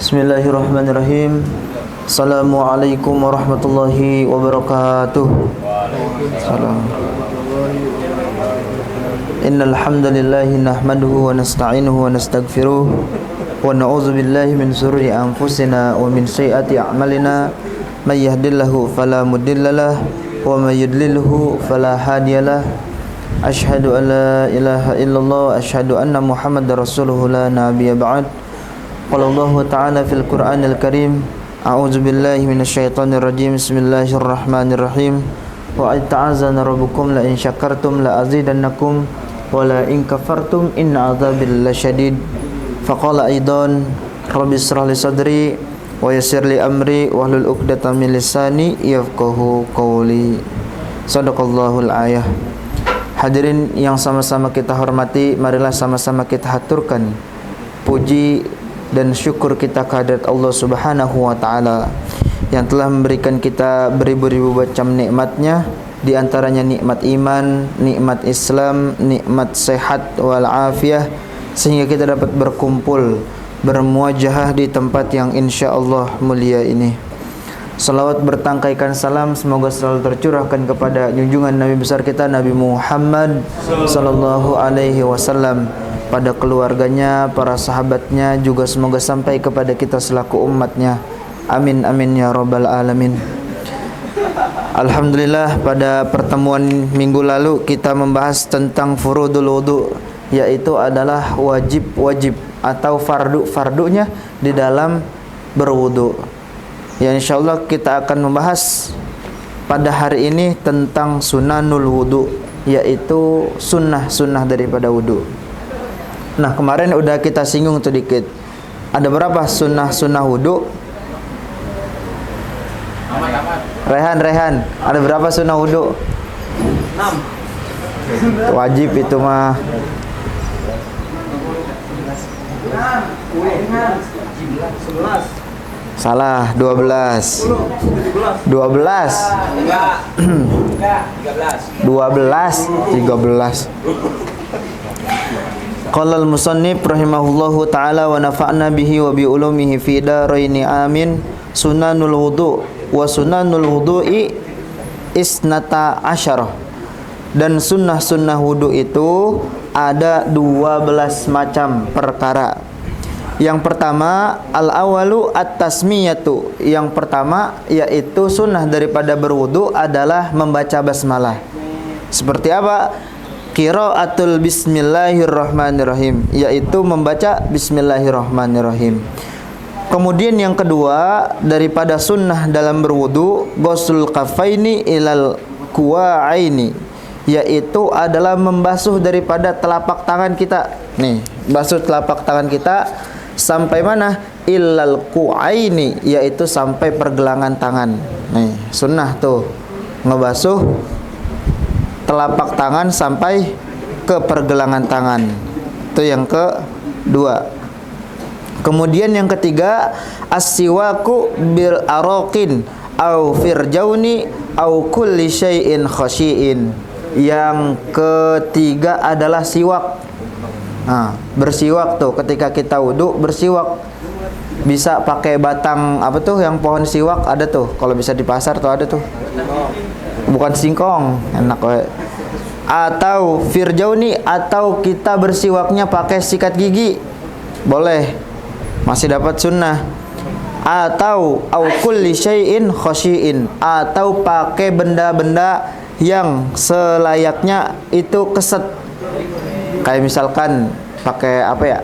Bismillahirrahmanirrahim. Assalamualaikum warahmatullahi wabarakatuh. Salam. Innal hamdalillahi nahmaduhu wa nasta'inuhu wa nastaghfiruh wa na'udzu billahi min shururi anfusina wa min sayyiati a'malina. May yahdihillahu fala mudhillalah wa may yudlilhu fala hadiyalah. Asyhadu an la ilaha illallah wa asyhadu anna Muhammadar Rasulullah la nabiyya ba'd. Qala Allah Ta'ala fil Qur'anil Karim, a'udzu billahi minasyaitonir rajim. Bismillahirrahmanirrahim. Wa ta'azana rabbukum la in syakartum la azidannakum wa la in kafartum inna 'adzabi lasyadid. Faqala aidan rabbi ishrah li sadri wa yassir li amri wahlul 'uqdatam min lisani yafqahu qawli. Shadaqallahul ayah. Hadirin yang sama-sama kita hormati, marilah sama-sama kita haturkan puji dan syukur kita kehadirat Allah Subhanahu wa taala yang telah memberikan kita beribu-ribu macam nikmatnya, di antaranya nikmat iman, nikmat Islam, nikmat sehat wal afiyah, sehingga kita dapat berkumpul bermuajahah di tempat yang insyaallah mulia ini. Salawat bertangkaikan salam semoga selalu tercurahkan kepada junjungan Nabi besar kita Nabi Muhammad sallallahu alaihi wasallam, pada keluarganya, para sahabatnya, juga semoga sampai kepada kita selaku umatnya. Amin amin ya rabbal alamin. Alhamdulillah, pada pertemuan minggu lalu kita membahas tentang furudul wudu, yaitu adalah wajib-wajib atau fardu-fardunya di dalam berwudu. Ya, insyaallah kita akan membahas pada hari ini tentang sunanul wudu, yaitu sunnah-sunnah daripada wudu. Nah, kemarin udah kita singgung tuh dikit. Ada berapa sunnah-sunnah wudu? Rehan, ada berapa sunnah wudu? 6. Wajib itu mah. Salah, 12. 12. 13. Qala al-musannif rahimahullahu ta'ala wa nafa'na bihi wa bi ulumihi fi daraini amin. Sunanul wudu wa sunanul wudu'i isnata asyarah. Dan sunnah-sunnah wudu itu ada 12 macam perkara. Yang pertama, al-awalu at-tasmiyatu. Yang pertama yaitu sunnah daripada berwudu adalah membaca basmalah. Seperti apa? Qiraatul bismillahirrahmanirrahim, yaitu membaca bismillahirrahmanirrahim. Kemudian yang kedua daripada sunnah dalam berwudu, ghuslul kaffaini ilal kuwa'aini, yaitu adalah membasuh daripada telapak tangan kita. Nih, basuh telapak tangan kita sampai mana? Illal ku'aini, yaitu sampai pergelangan tangan. Nih, sunnah tuh ngebasuh telapak tangan sampai ke pergelangan tangan. Itu yang kedua. Kemudian yang ketiga, as-siwaku bil araqin au firjauni au kulli syai'in khasyiin. Yang ketiga adalah siwak. Nah, bersiwak tuh ketika kita wudu, bersiwak bisa pakai batang apa tuh yang pohon siwak ada tuh, kalau bisa di pasar tuh ada tuh. Bukan singkong, enak we. Atau firjauni, atau kita bersiwaknya pakai sikat gigi, boleh, masih dapat sunnah. Atau au kulli syai'in khasyiin, atau pakai benda-benda yang selayaknya itu keset. Kayak misalkan pakai apa ya?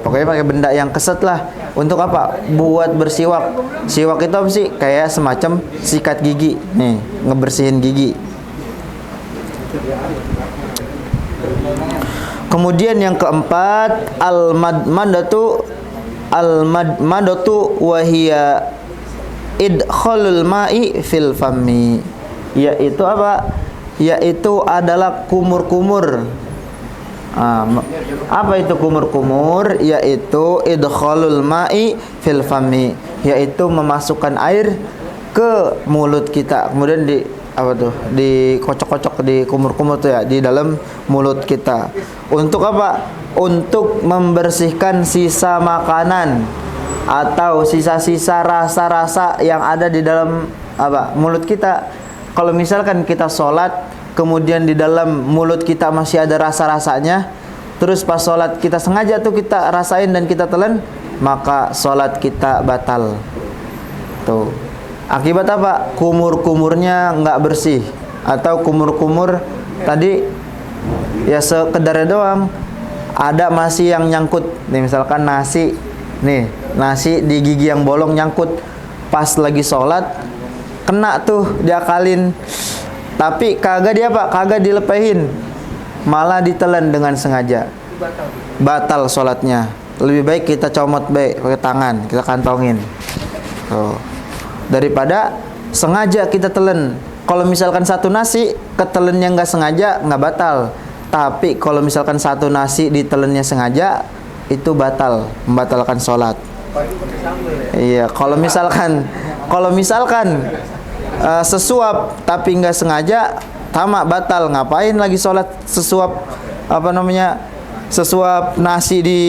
Pokoknya pakai benda yang keset lah. Untuk apa? Buat bersiwak. Siwak itu apa sih? Kayak semacam sikat gigi. Nih, ngebersihin gigi. Kemudian yang keempat, al-madmadatu wa hiya idkhalul ma'i fil fammi. Yaitu apa? Yaitu adalah kumur-kumur. Apa itu kumur-kumur? Yaitu idkhalul ma'i fil fammi, yaitu memasukkan air ke mulut kita, kemudian apa tuh, dikocok-kocok, di kumur-kumur tuh ya, di dalam mulut kita. Untuk apa? Untuk membersihkan sisa makanan atau sisa-sisa rasa-rasa yang ada di dalam apa, mulut kita. Kalau misalkan kita sholat, kemudian di dalam mulut kita masih ada rasa-rasanya, terus pas sholat kita sengaja tuh kita rasain dan kita telan, maka sholat kita batal. Tuh. Akibat apa? Kumur-kumurnya nggak bersih, atau kumur-kumur tadi ya sekedar doang, ada masih yang nyangkut. Nih misalkan nasi, nih nasi di gigi yang bolong nyangkut, pas lagi sholat kena tuh, diakalin, tapi kagak dia apa? Kagak dilepehin, malah ditelan dengan sengaja, batal sholatnya. Lebih baik kita comot baik pakai tangan, kita kantongin. Tuh. Daripada sengaja kita telan. Kalau misalkan satu nasi ketelennya nggak sengaja, nggak batal. Tapi kalau misalkan satu nasi ditelennya sengaja, itu batal, membatalkan sholat. Iya, kalau misalkan sesuap tapi nggak sengaja, tamak, batal. Ngapain lagi sholat sesuap apa namanya, sesuap nasi di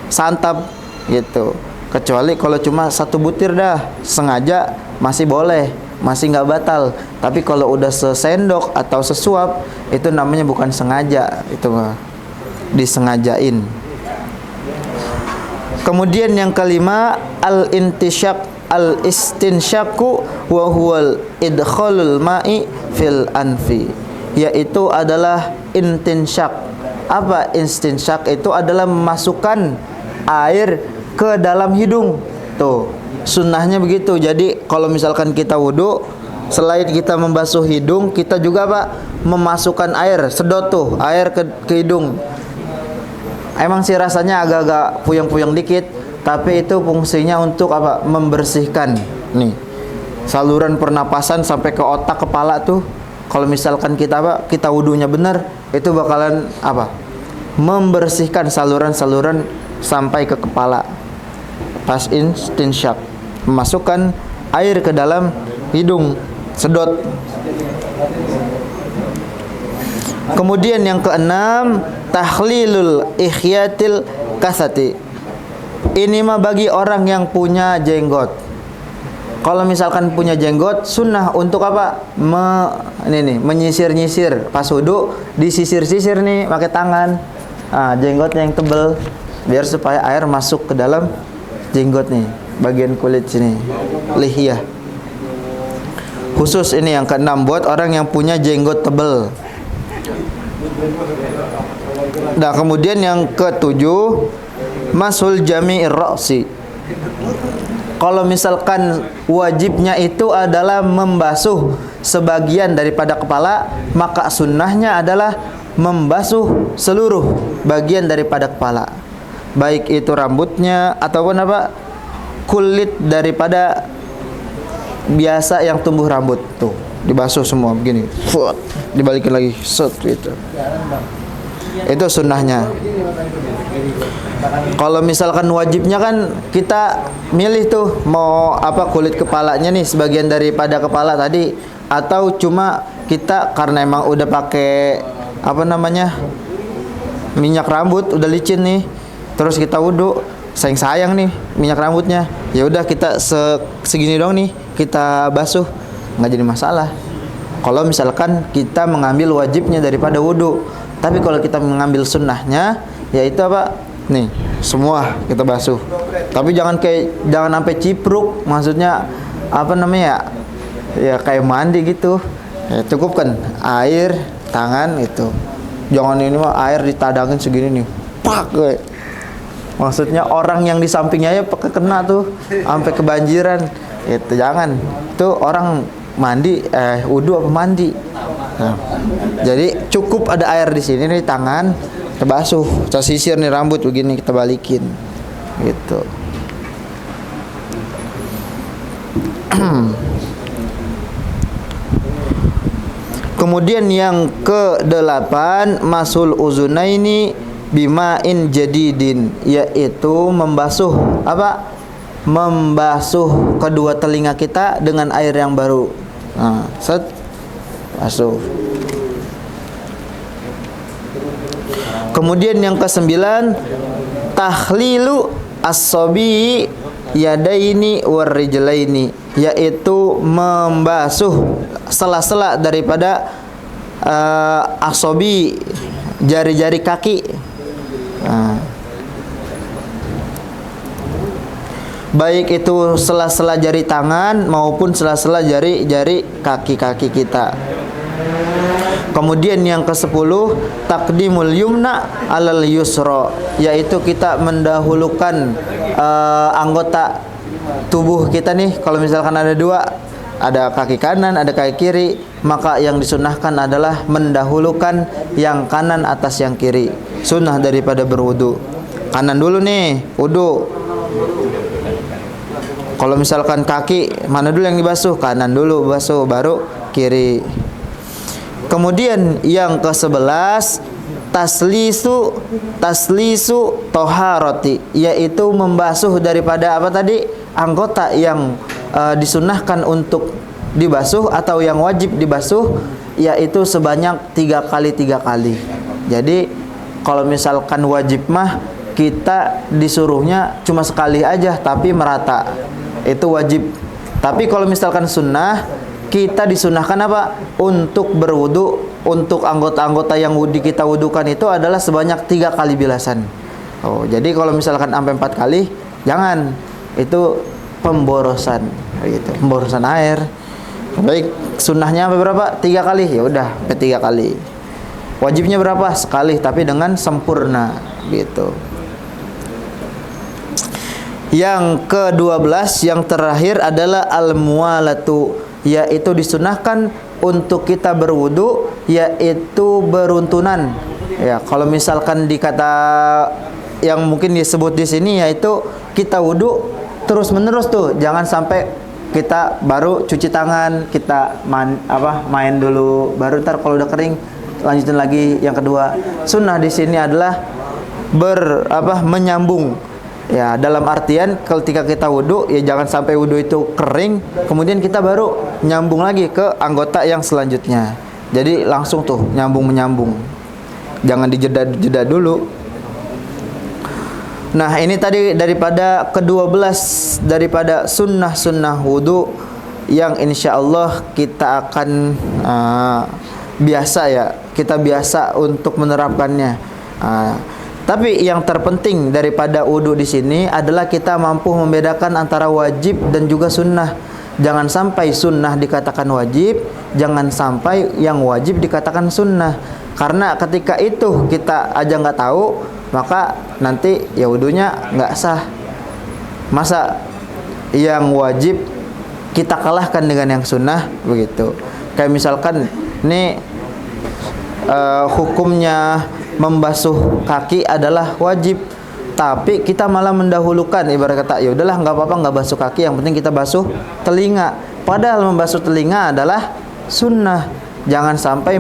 santap gitu. Kecuali kalau cuma satu butir dah sengaja, masih boleh, masih nggak batal. Tapi kalau udah sesendok atau sesuap, itu namanya bukan sengaja, itu mah disengajain. Kemudian yang kelima, al-istinsyaku wa huwal idkhalul ma'i fil anfi, yaitu adalah intinsyak. Apa istinsyak? Itu adalah memasukkan air ke dalam hidung. Tuh, sunnahnya begitu. Jadi kalau misalkan kita wudu, selain kita membasuh hidung, kita juga Pak memasukkan air, sedot tuh air ke hidung. Emang sih rasanya agak-agak puyeng-puyeng dikit, tapi itu fungsinya untuk apa? Membersihkan nih saluran pernapasan sampai ke otak kepala tuh. Kalau misalkan kita apa? Kita wudunya benar, itu bakalan apa? Membersihkan saluran-saluran sampai ke kepala. Pas istinsyak, memasukkan air ke dalam hidung, sedot. Kemudian yang keenam, tahlilul ikhyatil kasati. Ini mah bagi orang yang punya jenggot. Kalau misalkan punya jenggot, sunnah untuk apa? Menyisir-nyisir pas wudu, disisir-sisir nih pakai tangan. Jenggotnya yang tebel, biar supaya air masuk ke dalam jenggot nih, bagian kulit sini, lihiyah. Khusus ini yang keenam buat orang yang punya jenggot tebel. Nah, kemudian yang ketujuh, masul jami'ir ra'si. Kalau misalkan wajibnya itu adalah membasuh sebagian daripada kepala, maka sunnahnya adalah membasuh seluruh bagian daripada kepala. Baik itu rambutnya ataupun apa, kulit daripada biasa yang tumbuh rambut tuh, dibasuh semua begini, dibalikin lagi, set gitu. Itu sunnahnya. Kalau misalkan wajibnya kan kita milih tuh mau apa, kulit kepalanya nih sebagian daripada kepala tadi, atau cuma kita karena emang udah pakai apa namanya, minyak rambut udah licin nih, terus kita wudu, sayang nih minyak rambutnya, ya udah kita segini dong nih kita basuh, nggak jadi masalah. Kalau misalkan kita mengambil wajibnya daripada wudu. Tapi kalau kita mengambil sunnahnya, yaitu apa? Nih, semua kita basuh. Tapi jangan sampai cipruk, maksudnya apa namanya? Ya kayak mandi gitu. Ya, cukup kan air, tangan itu. Jangan ini mah air ditadangin segini nih. Pak, maksudnya orang yang di sampingnya ya kena tuh sampai kebanjiran. Itu jangan. Itu orang mandi wudu apa mandi. Nah, jadi cukup ada air di sini nih, tangan kita basuh, kita sisir nih rambut begini, kita balikin gitu. Kemudian yang ke-8, masul uzunaini bima'in jadidin, yaitu membasuh apa? Membasuh kedua telinga kita dengan air yang baru. Nah, basuh. Kemudian yang kesembilan, tahlilu as-sabi yadaini warrijlaini, yaitu membasuh sela-sela daripada as-sabi, jari-jari kaki. Baik itu sela-sela jari tangan maupun sela-sela jari-jari kaki-kaki kita. Kemudian yang ke-10, taqdimul yumna alal yusra, yaitu kita mendahulukan anggota tubuh kita nih. Kalau misalkan ada dua, ada kaki kanan, ada kaki kiri, maka yang disunahkan adalah mendahulukan yang kanan atas yang kiri. Sunnah daripada berwudu. Kanan dulu nih, wudu. Kalau misalkan kaki, mana dulu yang dibasuh? Kanan dulu basuh, baru kiri. Kemudian yang ke-11, taslisu toharoti, yaitu membasuh daripada apa tadi? Anggota yang disunahkan untuk dibasuh atau yang wajib dibasuh, yaitu sebanyak 3 kali. Jadi kalau misalkan wajib mah kita disuruhnya cuma sekali aja tapi merata, itu wajib. Tapi kalau misalkan sunnah, kita disunahkan apa? Untuk berwudu, untuk anggota-anggota yang kita wudukan itu adalah sebanyak 3 kali bilasan. Jadi kalau misalkan sampai 4 kali, jangan. Itu pemborosan, gitu. Pemborosan air. Baik, sunnahnya berapa? 3 kali. Ya udah, 3 kali. Wajibnya berapa? Sekali, tapi dengan sempurna, gitu. Yang ke-12, yang terakhir adalah al-muwalatu, yaitu disunahkan untuk kita berwudu, yaitu beruntunan. Ya, kalau misalkan dikata yang mungkin disebut di sini, yaitu kita wudu terus menerus tuh, jangan sampai kita baru cuci tangan, kita main dulu, baru ntar kalau udah kering lanjutin lagi yang kedua. Sunnah di sini adalah menyambung. Ya, dalam artian ketika kita wudu, ya jangan sampai wudu itu kering, kemudian kita baru nyambung lagi ke anggota yang selanjutnya. Jadi langsung tuh menyambung. Jangan dijeda dulu. Nah, ini tadi daripada ke-12 daripada sunnah wudu yang insya Allah kita akan kita biasa untuk menerapkannya. Tapi yang terpenting daripada wudu di sini adalah kita mampu membedakan antara wajib dan juga sunnah. Jangan sampai sunnah dikatakan wajib, jangan sampai yang wajib dikatakan sunnah. Karena ketika itu kita aja nggak tahu, maka nanti ya wudunya nggak sah. Masa yang wajib kita kalahkan dengan yang sunnah, begitu. Kayak misalkan nih hukumnya membasuh kaki adalah wajib, tapi kita malah mendahulukan, ibarat kata ya udahlah nggak apa-apa nggak basuh kaki, yang penting kita basuh telinga. Padahal membasuh telinga adalah sunnah. Jangan sampai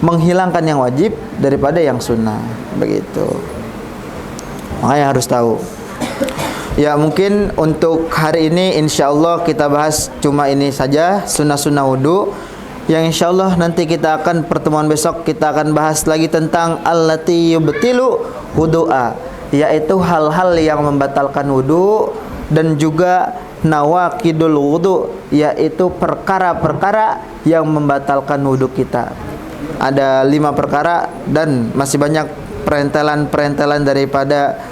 menghilangkan yang wajib daripada yang sunnah, begitu. Makanya harus tahu. Ya, mungkin untuk hari ini insya Allah kita bahas cuma ini saja, sunnah-sunnah wudu. Yang insya Allah nanti kita akan pertemuan besok kita akan bahas lagi tentang allati yubtilu wudu'a, yaitu hal-hal yang membatalkan wudu, dan juga nawaqidul wudu, yaitu perkara-perkara yang membatalkan wudu kita. Ada 5 perkara dan masih banyak perintelan daripada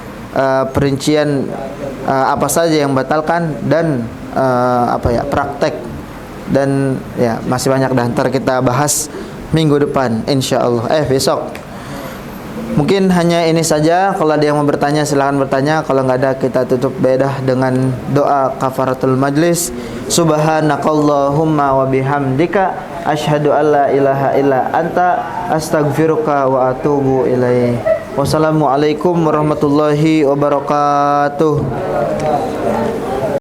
perincian apa saja yang membatalkan dan praktek. Dan ya masih banyak, dan ntar kita bahas minggu depan insyaallah, besok. Mungkin hanya ini saja. Kalau ada yang mau bertanya silahkan bertanya. Kalau nggak ada kita tutup bedah dengan doa kafaratul majlis. Subhanakallahumma wa bihamdika asyhadu alla ilaha illa anta astaghfiruka wa atubu ilaik. Wassalamualaikum warahmatullahi wabarakatuh.